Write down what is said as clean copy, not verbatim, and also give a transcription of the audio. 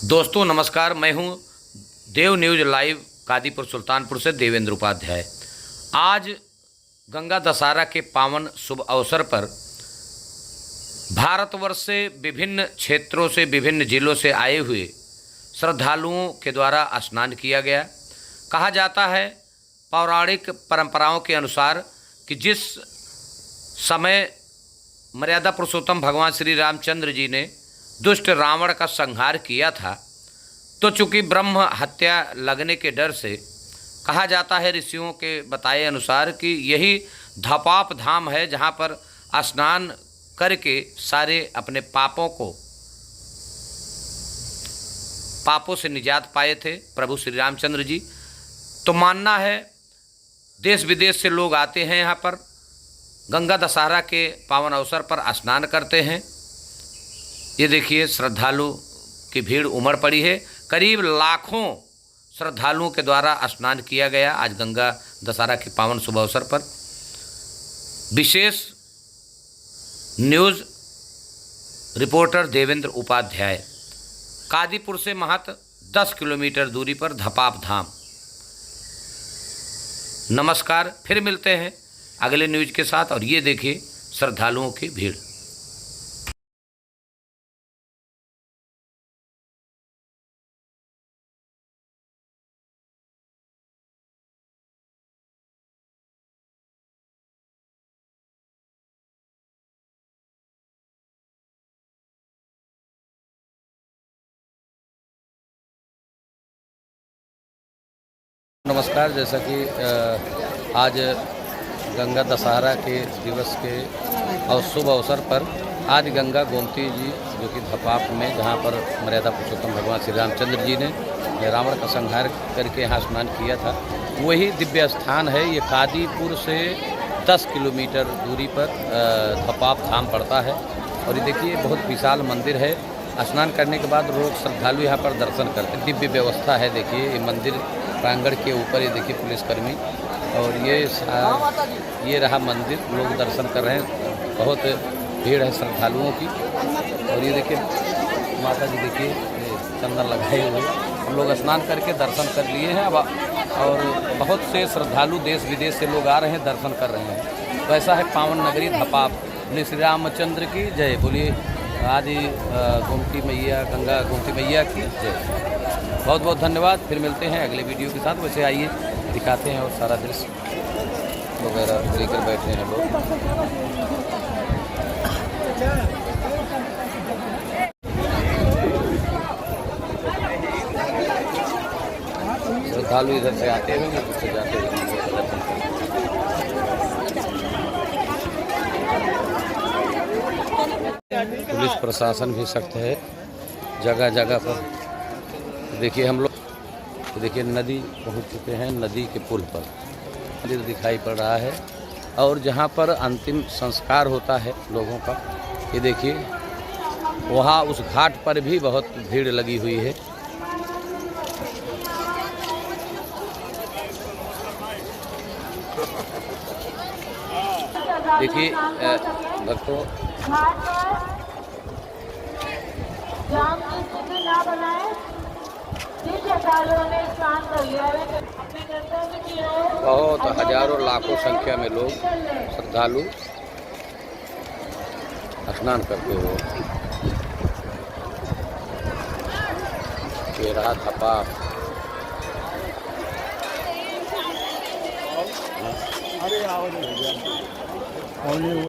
दोस्तों नमस्कार, मैं हूं देव न्यूज लाइव कादीपुर सुल्तानपुर से देवेंद्र उपाध्याय। आज गंगा दशहरा के पावन शुभ अवसर पर भारतवर्ष से विभिन्न क्षेत्रों से विभिन्न जिलों से आए हुए श्रद्धालुओं के द्वारा स्नान किया गया। कहा जाता है पौराणिक परंपराओं के अनुसार कि जिस समय मर्यादा पुरुषोत्तम भगवान श्री रामचंद्र जी ने दुष्ट रावण का संहार किया था, तो चूंकि ब्रह्म हत्या लगने के डर से कहा जाता है ऋषियों के बताए अनुसार कि यही धपाप धाम है जहाँ पर स्नान करके सारे अपने पापों से निजात पाए थे प्रभु श्री रामचंद्र जी। तो मानना है देश विदेश से लोग आते हैं यहाँ पर गंगा दशहरा के पावन अवसर पर स्नान करते हैं। ये देखिए श्रद्धालु की भीड़ उमड़ पड़ी है। करीब लाखों श्रद्धालुओं के द्वारा स्नान किया गया आज गंगा दशहरा के पावन शुभ अवसर पर। विशेष न्यूज़ रिपोर्टर देवेंद्र उपाध्याय। कादीपुर से महत 10 किलोमीटर दूरी पर धपाप धाम। नमस्कार, फिर मिलते हैं अगले न्यूज के साथ। और ये देखिए श्रद्धालुओं की भीड़। नमस्कार, जैसा कि आज गंगा दशहरा के दिवस के और शुभ अवसर पर आज गंगा गोमती जी जो कि धपाप में जहाँ पर मर्यादा पुरुषोत्तम भगवान श्री रामचंद्र जी ने रावण का संहार करके यहाँ स्नान किया था, वही दिव्य स्थान है। ये कादीपुर से 10 किलोमीटर दूरी पर धपाप धाम पड़ता है। और ये देखिए बहुत विशाल मंदिर है। स्नान करने के बाद लोग श्रद्धालु यहाँ पर दर्शन करते हैं। दिव्य व्यवस्था है। देखिए ये मंदिर प्रांगण के ऊपर ये देखिए पुलिसकर्मी, और ये रहा मंदिर। लोग दर्शन कर रहे हैं, बहुत भीड़ है श्रद्धालुओं की। और ये देखिए माता जी देखिए चंदन लगाए हुए हम लोग स्नान करके दर्शन कर लिए हैं। अब और बहुत से श्रद्धालु देश विदेश से लोग आ रहे हैं, दर्शन कर रहे हैं। तो ऐसा है पावन नगरी धपाप। श्री रामचंद्र की जय। बोलिए आदि गोमती मैया, गंगा गोमती मैया की जय। बहुत बहुत धन्यवाद। फिर मिलते हैं अगले वीडियो के साथ। वैसे आइए दिखाते हैं और सारा दृश्य वगैरह लेकर बैठे हैं लोग। श्रद्धालु इधर से आते होंगे, कुछ से जाते होंगे। पुलिस प्रशासन भी सख्त है जगह जगह पर। देखिए हम लोग देखिए नदी पहुंच चुके हैं। नदी के पुल पर मंदिर दिखाई पड़ रहा है, और जहां पर अंतिम संस्कार होता है लोगों का, ये देखिए वहां उस घाट पर भी बहुत भीड़ लगी हुई है। देखिए भक्तों बहुत हजारों लाखों संख्या में लोग श्रद्धालु स्नान करते हो। ये रहा धपाप।